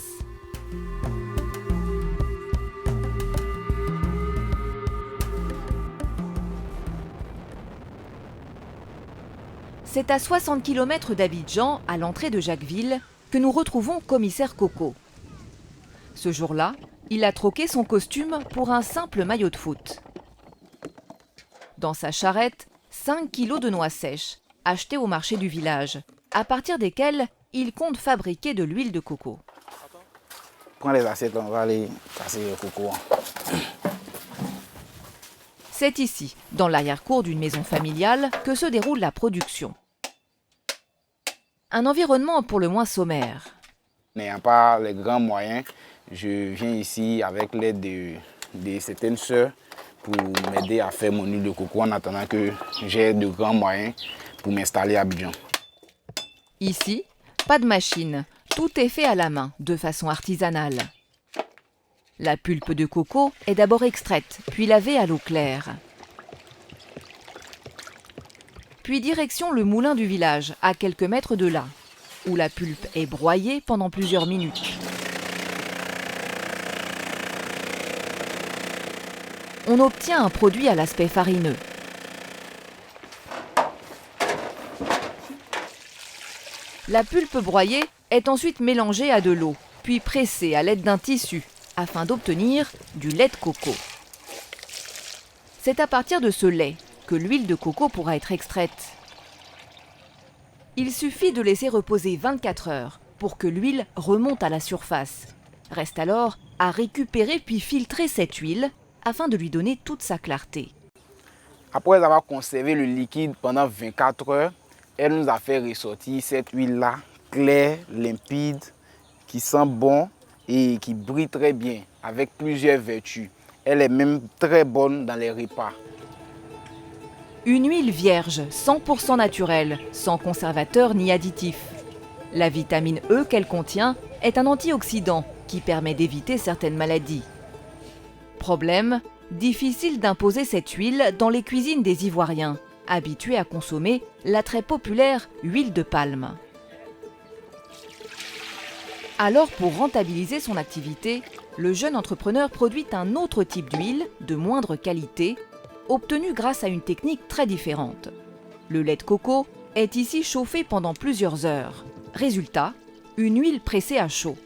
C'est à 60 km d'Abidjan, à l'entrée de Jacquesville, que nous retrouvons commissaire Coco. Ce jour-là, il a troqué son costume pour un simple maillot de foot. Dans sa charrette, 5 kilos de noix sèches, achetées au marché du village, à partir desquelles il compte fabriquer de l'huile de coco. Prends les assiettes, on va aller casser le coco. C'est ici, dans l'arrière-cour d'une maison familiale, que se déroule la production. Un environnement pour le moins sommaire. N'ayant pas les grands moyens, je viens ici avec l'aide de certaines sœurs pour m'aider à faire mon huile de coco en attendant que j'ai de grands moyens pour m'installer à Abidjan. Ici, pas de machine, tout est fait à la main, de façon artisanale. La pulpe de coco est d'abord extraite, puis lavée à l'eau claire. Puis direction le moulin du village, à quelques mètres de là, où la pulpe est broyée pendant plusieurs minutes. On obtient un produit à l'aspect farineux. La pulpe broyée est ensuite mélangée à de l'eau, puis pressé à l'aide d'un tissu afin d'obtenir du lait de coco. C'est à partir de ce lait que l'huile de coco pourra être extraite. Il suffit de laisser reposer 24 heures pour que l'huile remonte à la surface. Reste alors à récupérer puis filtrer cette huile afin de lui donner toute sa clarté. Après avoir conservé le liquide pendant 24 heures, elle nous a fait ressortir cette huile-là, claire, limpide, qui sent bon et qui brille très bien, avec plusieurs vertus. Elle est même très bonne dans les repas. Une huile vierge, 100% naturelle, sans conservateur ni additif. La vitamine E qu'elle contient est un antioxydant qui permet d'éviter certaines maladies. Problème, difficile d'imposer cette huile dans les cuisines des Ivoiriens, habitués à consommer la très populaire huile de palme. Alors, pour rentabiliser son activité, le jeune entrepreneur produit un autre type d'huile de moindre qualité, obtenu grâce à une technique très différente. Le lait de coco est ici chauffé pendant plusieurs heures. Résultat, une huile pressée à chaud.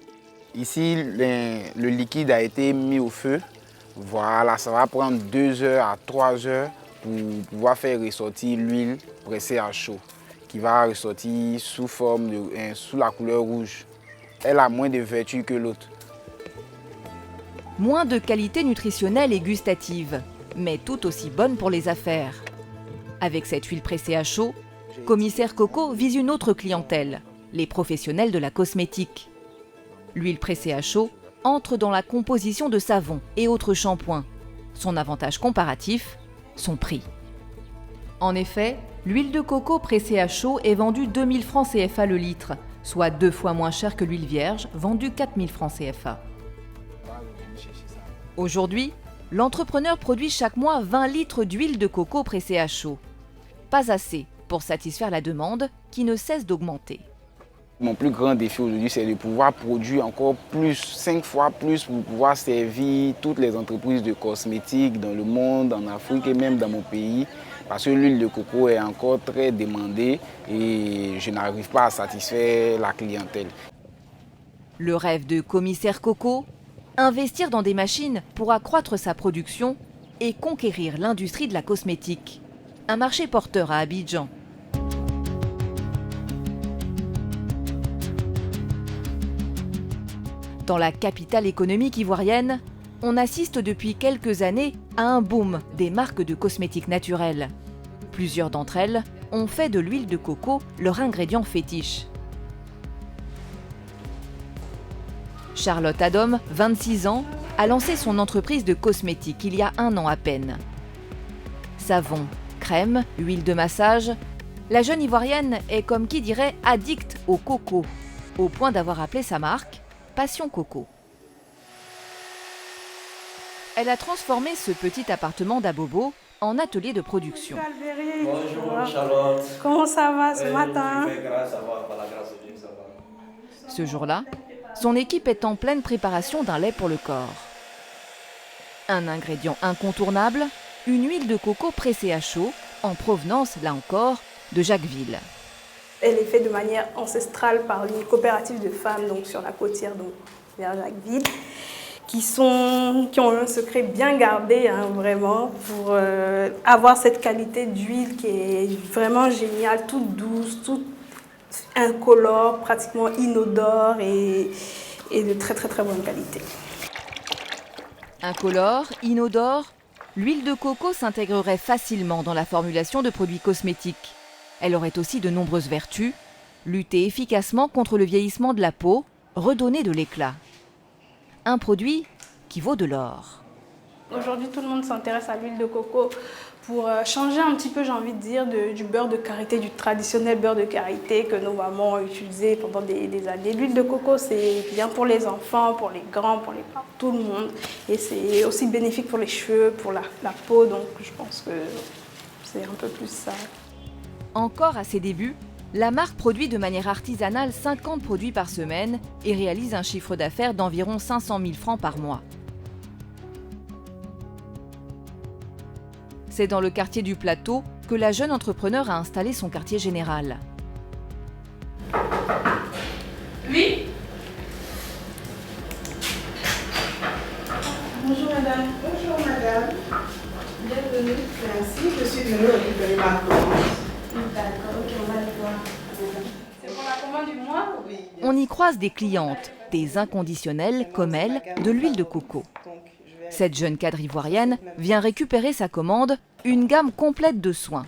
Ici, le liquide a été mis au feu. Voilà, ça va prendre 2 heures à 3 heures pour pouvoir faire ressortir l'huile pressée à chaud, qui va ressortir sous la couleur rouge. Elle a moins de vertus que l'autre. Moins de qualité nutritionnelle et gustative, mais tout aussi bonne pour les affaires. Avec cette huile pressée à chaud, Commissaire Coco vise une autre clientèle, les professionnels de la cosmétique. L'huile pressée à chaud entre dans la composition de savons et autres shampoings. Son avantage comparatif, son prix. En effet, l'huile de coco pressée à chaud est vendue 2000 francs CFA le litre, soit 2 fois moins cher que l'huile vierge, vendue 4000 francs CFA. Aujourd'hui, l'entrepreneur produit chaque mois 20 litres d'huile de coco pressée à chaud. Pas assez pour satisfaire la demande qui ne cesse d'augmenter. Mon plus grand défi aujourd'hui, c'est de pouvoir produire encore plus, 5 fois plus, pour pouvoir servir toutes les entreprises de cosmétiques dans le monde, en Afrique et même dans mon pays. Parce que l'huile de coco est encore très demandée et je n'arrive pas à satisfaire la clientèle. Le rêve de Commissaire Coco, investir dans des machines pour accroître sa production et conquérir l'industrie de la cosmétique. Un marché porteur à Abidjan. Dans la capitale économique ivoirienne, on assiste depuis quelques années à un boom des marques de cosmétiques naturels. Plusieurs d'entre elles ont fait de l'huile de coco leur ingrédient fétiche. Charlotte Adom, 26 ans, a lancé son entreprise de cosmétiques il y a 1 an à peine. Savon, crème, huile de massage, la jeune Ivoirienne est comme qui dirait addict au coco, au point d'avoir appelé sa marque Passion Coco. Elle a transformé ce petit appartement d'Abobo en atelier de production. Bonjour Charlotte. Comment ça va ce matin? Ce jour-là, son équipe est en pleine préparation d'un lait pour le corps. Un ingrédient incontournable, une huile de coco pressée à chaud, en provenance, là encore, de Jacquesville. Elle est faite de manière ancestrale par une coopérative de femmes donc sur la côtière, donc vers Jacquesville, qui ont un secret bien gardé, hein, vraiment, pour avoir cette qualité d'huile qui est vraiment géniale, toute douce, toute incolore, pratiquement inodore et de très très très bonne qualité. Incolore, inodore, l'huile de coco s'intégrerait facilement dans la formulation de produits cosmétiques. Elle aurait aussi de nombreuses vertus, lutter efficacement contre le vieillissement de la peau, redonner de l'éclat. Un produit qui vaut de l'or. Aujourd'hui, tout le monde s'intéresse à l'huile de coco pour changer un petit peu, j'ai envie de dire, du beurre de karité, du traditionnel beurre de karité que nos mamans ont utilisé pendant des années. L'huile de coco, c'est bien pour les enfants, pour les grands, pour tout le monde. Et c'est aussi bénéfique pour les cheveux, pour la peau, donc je pense que c'est un peu plus ça. Encore à ses débuts, la marque produit de manière artisanale 50 produits par semaine et réalise un chiffre d'affaires d'environ 500 000 francs par mois. C'est dans le quartier du Plateau que la jeune entrepreneur a installé son quartier général. Oui. venue récupérer ma commande. D'accord, ok, on va le voir. C'est pour la commande du mois? Oui. On y croise des clientes, des inconditionnelles comme elle, de l'huile de coco. Cette jeune cadre ivoirienne vient récupérer sa commande, une gamme complète de soins.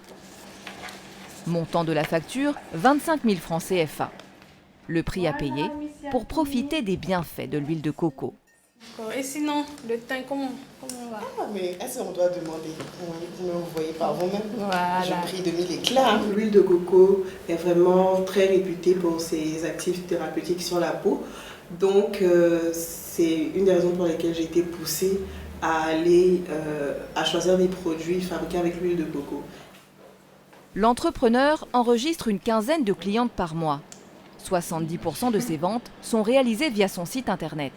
Montant de la facture, 25 000 francs CFA. Le prix à payer pour profiter des bienfaits de l'huile de coco. Et sinon, le teint, comment on va? Mais est-ce qu'on doit demander? Vous me voyez par vous-même. Voilà. J'ai pris 2000 éclats. L'huile de coco est vraiment très réputée pour ses actifs thérapeutiques sur la peau. Donc, c'est une des raisons pour lesquelles j'ai été poussée à choisir des produits fabriqués avec l'huile de coco. L'entrepreneur enregistre une quinzaine de clientes par mois. 70% de ses ventes sont réalisées via son site internet.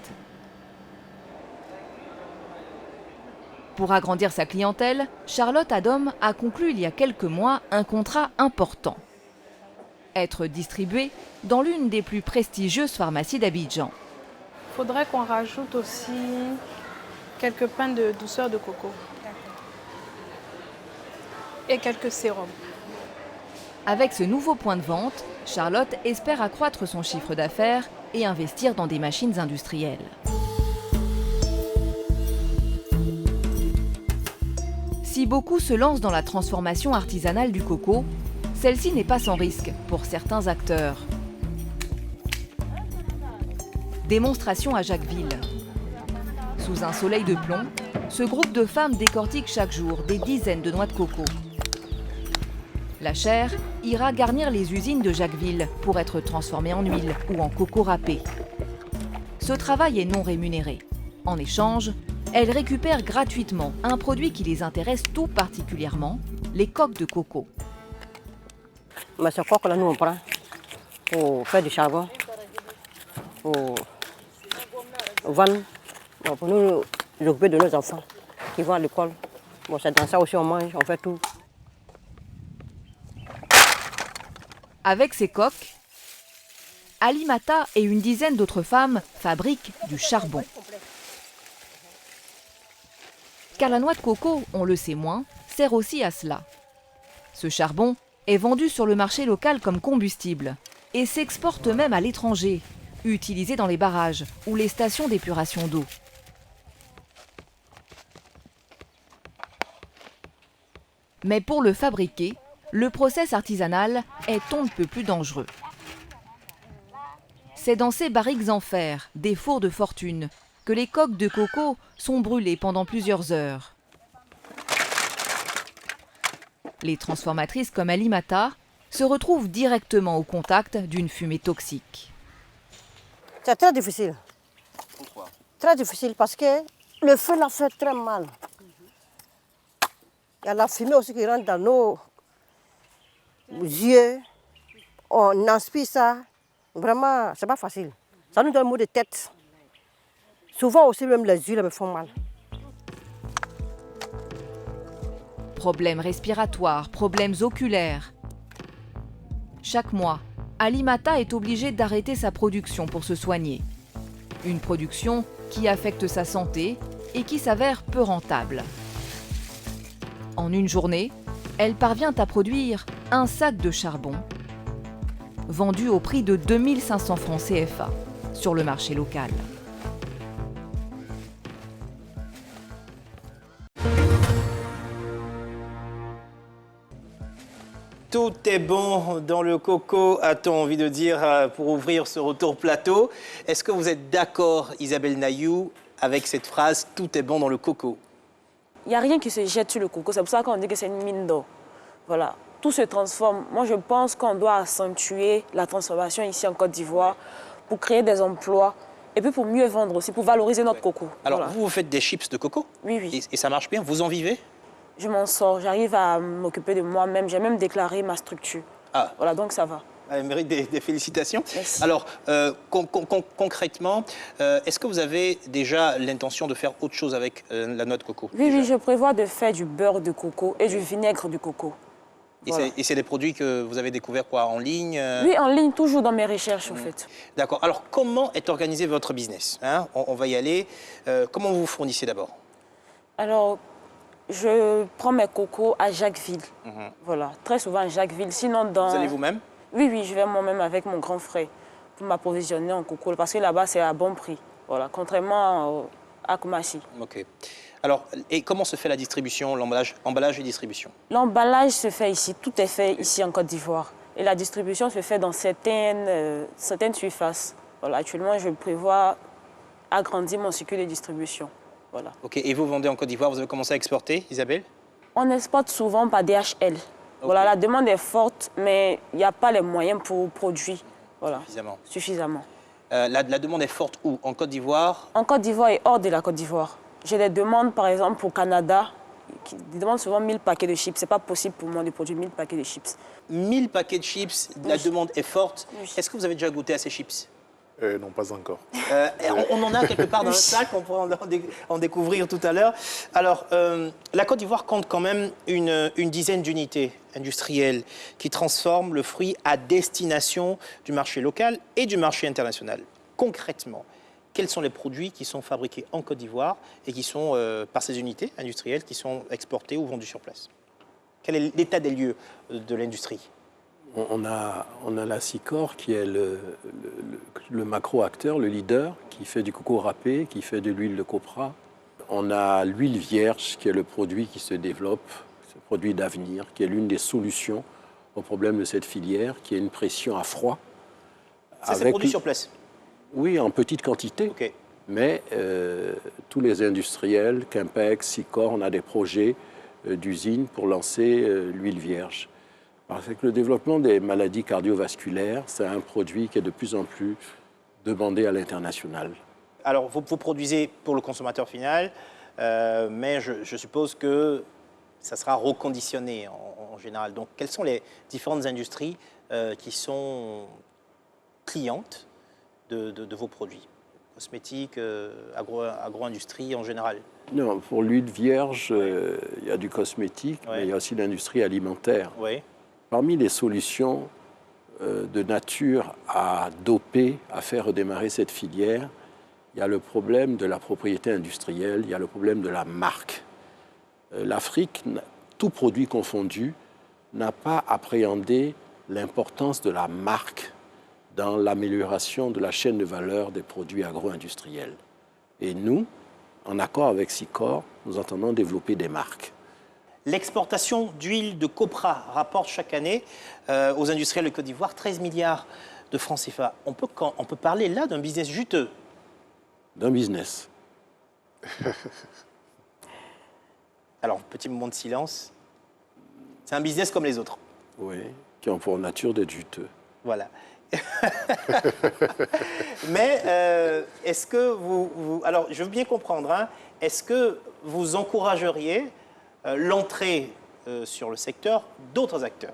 Pour agrandir sa clientèle, Charlotte Adom a conclu il y a quelques mois un contrat important. Être distribuée dans l'une des plus prestigieuses pharmacies d'Abidjan. Il faudrait qu'on rajoute aussi quelques pains de douceur de coco. Et quelques sérums. Avec ce nouveau point de vente, Charlotte espère accroître son chiffre d'affaires et investir dans des machines industrielles. Si beaucoup se lancent dans la transformation artisanale du coco, celle-ci n'est pas sans risque pour certains acteurs. Démonstration à Jacquesville. Sous un soleil de plomb, ce groupe de femmes décortique chaque jour des dizaines de noix de coco. La chair ira garnir les usines de Jacquesville pour être transformée en huile ou en coco râpé. Ce travail est non rémunéré. En échange, elles récupèrent gratuitement un produit qui les intéresse tout particulièrement, les coques de coco. Mais ce coque-là, nous on prend pour faire du charbon, pour vendre, pour nous occuper de nos enfants qui vont à l'école. Bon, c'est dans ça aussi on mange, on fait tout. Avec ces coques, Alimata et une dizaine d'autres femmes fabriquent du charbon. Car la noix de coco, on le sait moins, sert aussi à cela. Ce charbon est vendu sur le marché local comme combustible et s'exporte même à l'étranger, utilisé dans les barrages ou les stations d'épuration d'eau. Mais pour le fabriquer, le process artisanal est on ne peut plus dangereux. C'est dans ces barriques en fer, des fours de fortune, que les coques de coco sont brûlées pendant plusieurs heures. Les transformatrices comme Alimata se retrouvent directement au contact d'une fumée toxique. C'est très difficile. Pourquoi? Très difficile parce que le feu l'a fait très mal. Il y a la fumée aussi qui rentre dans nos yeux. On inspire ça. Vraiment, c'est pas facile. Ça nous donne maux de tête. Souvent aussi, même les yeux me font mal. Problèmes respiratoires, problèmes oculaires. Chaque mois, Alimata est obligée d'arrêter sa production pour se soigner. Une production qui affecte sa santé et qui s'avère peu rentable. En une journée, elle parvient à produire un sac de charbon, vendu au prix de 2500 francs CFA sur le marché local. Tout est bon dans le coco, a-t-on envie de dire, pour ouvrir ce retour plateau. Est-ce que vous êtes d'accord, Isabelle Nayou, avec cette phrase « Tout est bon dans le coco » ? Il n'y a rien qui se jette sur le coco, c'est pour ça qu'on dit que c'est une mine d'or. Voilà, tout se transforme. Moi, je pense qu'on doit accentuer la transformation ici en Côte d'Ivoire pour créer des emplois et puis pour mieux vendre aussi, pour valoriser notre coco. Alors, voilà. vous faites des chips de coco? Oui, oui. Et ça marche bien? Vous en vivez? Je m'en sors, j'arrive à m'occuper de moi-même. J'ai même déclaré ma structure. Ah. Voilà, donc ça va. Elle mérite des félicitations. Merci. Alors, concrètement, est-ce que vous avez déjà l'intention de faire autre chose avec la noix de coco? Oui, oui, je prévois de faire du beurre de coco et du vinaigre de coco. Voilà. Et c'est des produits que vous avez découverts quoi, en ligne? Oui, en ligne, toujours dans mes recherches, en fait. D'accord. Alors, comment est organisé votre business, hein? On va y aller. Comment vous vous fournissez d'abord? Alors, Je prends mes cocos à Jacquesville. Voilà, très souvent à Jacquesville. Sinon, dans... Vous allez vous-même? Oui, oui, je vais moi-même avec mon grand frère pour m'approvisionner en coco. Parce que là-bas, c'est à bon prix. Voilà, contrairement à Koumassi. Ok. Alors, et comment se fait la distribution, emballage et distribution? L'emballage se fait ici, tout est fait ici en Côte d'Ivoire. Et la distribution se fait dans certaines surfaces. Voilà, actuellement, je prévois agrandir mon circuit de distribution. Voilà. Ok, et vous vendez en Côte d'Ivoire, vous avez commencé à exporter, Isabelle? On exporte souvent par DHL. Okay. Voilà, la demande est forte, mais il n'y a pas les moyens pour produire. Voilà. Suffisamment. La demande est forte où? En Côte d'Ivoire? En Côte d'Ivoire et hors de la Côte d'Ivoire. J'ai des demandes, par exemple, au Canada, qui demandent souvent 1000 paquets de chips. Ce n'est pas possible pour moi de produire 1000 paquets de chips. 1000 paquets de chips, la demande est forte. Est-ce que vous avez déjà goûté à ces chips? Non, pas encore. On en a quelque part dans le sac, on pourra en découvrir tout à l'heure. Alors, la Côte d'Ivoire compte quand même une dizaine d'unités industrielles qui transforment le fruit à destination du marché local et du marché international. Concrètement, quels sont les produits qui sont fabriqués en Côte d'Ivoire et qui sont, par ces unités industrielles, qui sont exportés ou vendus sur place? Quel est l'état des lieux de l'industrie? On a la Sicor qui est le macro-acteur, le leader, qui fait du coco râpé, qui fait de l'huile de copra. On a l'huile vierge qui est le produit qui se développe, ce produit d'avenir, qui est l'une des solutions au problème de cette filière, qui est une pression à froid. C'est produit sur place? Oui, en petite quantité. Okay. Mais tous les industriels, Quimpex, Sicor, on a des projets d'usines pour lancer l'huile vierge. Parce que le développement des maladies cardiovasculaires, c'est un produit qui est de plus en plus demandé à l'international. Alors, vous produisez pour le consommateur final, mais je suppose que ça sera reconditionné en général. Donc, quelles sont les différentes industries qui sont clientes de vos produits? Cosmétiques, agro-industrie en général? Non, pour l'huile vierge, il y a du cosmétique, mais il y a aussi l'industrie alimentaire. Oui. Parmi les solutions de nature à doper, à faire redémarrer cette filière, il y a le problème de la propriété industrielle, il y a le problème de la marque. L'Afrique, tout produit confondu, n'a pas appréhendé l'importance de la marque dans l'amélioration de la chaîne de valeur des produits agro-industriels. Et nous, en accord avec Sicor, nous entendons développer des marques. L'exportation d'huile de copra rapporte chaque année aux industriels de Côte d'Ivoire 13 milliards de francs CFA. On peut parler là d'un business juteux. D'un business. Alors, petit moment de silence. C'est un business comme les autres. Oui, qui ont pour nature d'être juteux. Voilà. Mais est-ce que alors, je veux bien comprendre, hein, est-ce que vous encourageriez l'entrée sur le secteur d'autres acteurs?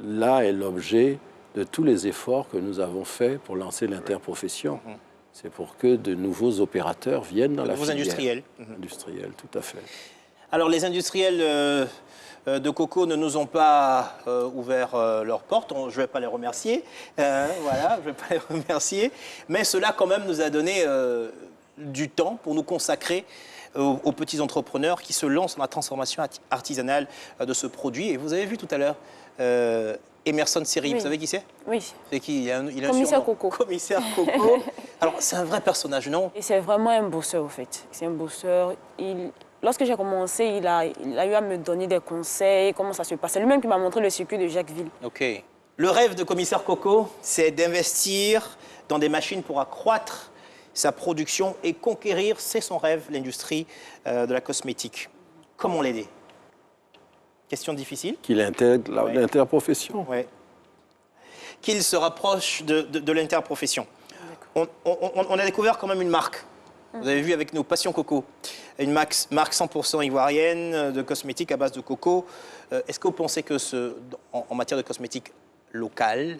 Là est l'objet de tous les efforts que nous avons faits pour lancer l'interprofession. C'est pour que de nouveaux opérateurs viennent dans la filière. Industriels. Industriels, tout à fait. Alors, les industriels de coco ne nous ont pas ouvert leurs portes. Je ne vais pas les remercier. Voilà, je ne vais pas les remercier. Mais cela, quand même, nous a donné du temps pour nous consacrer aux petits entrepreneurs qui se lancent dans la transformation artisanale de ce produit. Et vous avez vu tout à l'heure Emerson Seri, vous savez qui c'est? Oui. C'est qui? Il a Commissaire Coco. Commissaire Coco. Alors, c'est un vrai personnage, non? Et c'est vraiment un bosseur, au fait. C'est un bosseur. Lorsque j'ai commencé, il a eu à me donner des conseils, comment ça se passe. C'est lui-même qui m'a montré le circuit de Jacquesville. OK. Le rêve de Commissaire Coco, c'est d'investir dans des machines pour accroître sa production et conquérir, c'est son rêve, l'industrie de la cosmétique. Comment l'aider? Question difficile. Qu'il intègre l'interprofession. Oui. Qu'il se rapproche de l'interprofession. On a découvert quand même une marque. Vous avez vu avec nos Passion Coco, une marque 100% ivoirienne de cosmétiques à base de coco. Est-ce que vous pensez que en matière de cosmétiques locales,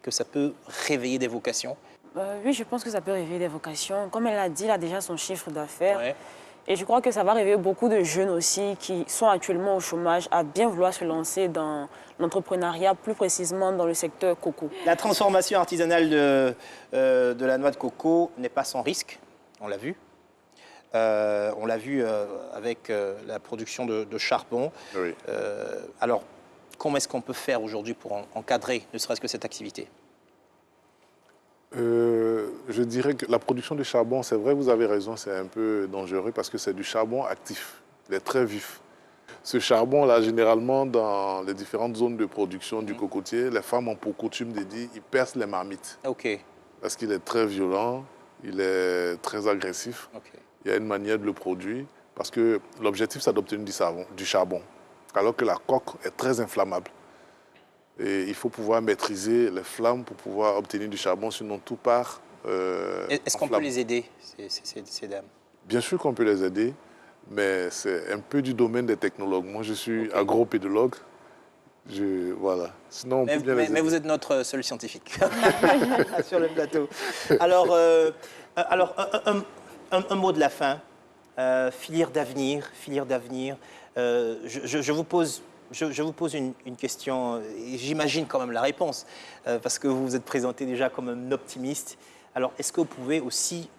que ça peut réveiller des vocations? Oui, je pense que ça peut réveiller des vocations. Comme elle l'a dit, elle a déjà son chiffre d'affaires. Ouais. Et je crois que ça va réveiller beaucoup de jeunes aussi qui sont actuellement au chômage à bien vouloir se lancer dans l'entrepreneuriat, plus précisément dans le secteur coco. La transformation artisanale de la noix de coco n'est pas sans risque, on l'a vu. On l'a vu avec la production de charbon. Oui. Alors, comment est-ce qu'on peut faire aujourd'hui pour encadrer ne serait-ce que cette activité? Je dirais que la production de charbon, c'est vrai, vous avez raison, c'est un peu dangereux parce que c'est du charbon actif, il est très vif. Ce charbon-là, généralement, dans les différentes zones de production du cocotier, les femmes ont pour coutume de dire qu'ils percent les marmites. Ok. Parce qu'il est très violent, il est très agressif. Okay. Il y a une manière de le produire parce que l'objectif, c'est d'obtenir du charbon, alors que la coque est très inflammable. Et il faut pouvoir maîtriser les flammes pour pouvoir obtenir du charbon, sinon tout part. Est-ce qu'on peut les aider, ces dames? Bien sûr qu'on peut les aider, mais c'est un peu du domaine des technologues. Moi, je suis agropédologue. Voilà. Sinon, on peut bien les aider. Mais vous êtes notre seul scientifique sur le plateau. Alors, un mot de la fin. Filière d'avenir. Je vous pose une question, et j'imagine quand même la réponse, parce que vous vous êtes présenté déjà comme un optimiste. Alors, est-ce que vous pouvez aussi,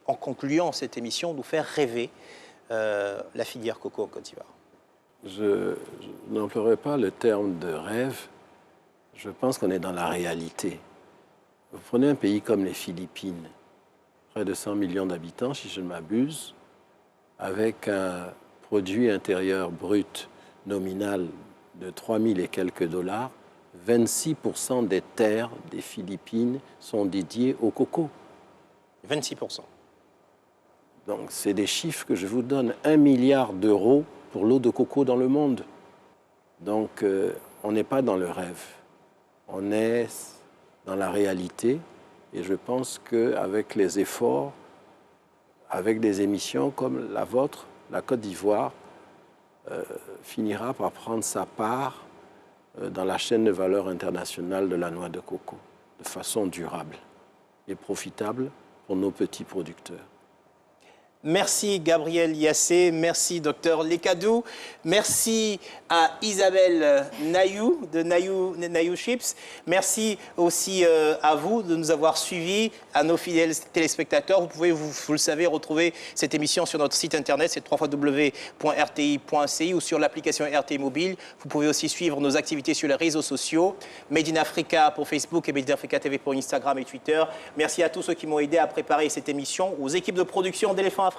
en concluant cette émission, nous faire rêver la filière coco en Côte d'Ivoire? Je n'emploierai pas le terme de rêve. Je pense qu'on est dans la réalité. Vous prenez un pays comme les Philippines, près de 100 millions d'habitants, si je ne m'abuse, avec un produit intérieur brut nominal de 3 000 et quelques dollars, 26% des terres des Philippines sont dédiées au coco. 26%. Donc, c'est des chiffres que je vous donne. 1 milliard d'euros pour l'eau de coco dans le monde. Donc, on n'est pas dans le rêve. On est dans la réalité. Et je pense qu'avec les efforts, avec des émissions comme la vôtre, la Côte d'Ivoire finira par prendre sa part dans la chaîne de valeur internationale de la noix de coco, de façon durable et profitable pour nos petits producteurs. Merci Gabriel Yassé, merci Dr Lekadou, merci à Isabelle Nayou de Nayou Chips, merci aussi à vous de nous avoir suivis, à nos fidèles téléspectateurs. Vous pouvez, vous le savez, retrouver cette émission sur notre site internet, c'est www.rti.ci ou sur l'application RTI Mobile. Vous pouvez aussi suivre nos activités sur les réseaux sociaux, Made in Africa pour Facebook et Made in Africa TV pour Instagram et Twitter. Merci à tous ceux qui m'ont aidé à préparer cette émission, aux équipes de production d'Éléphant Africa.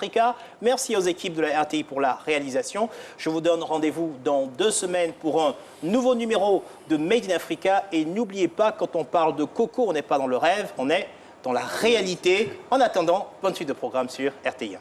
Merci aux équipes de la RTI pour la réalisation. Je vous donne rendez-vous dans 2 semaines pour un nouveau numéro de Made in Africa. Et n'oubliez pas, quand on parle de coco, on n'est pas dans le rêve, on est dans la réalité. En attendant, bonne suite de programme sur RTI1.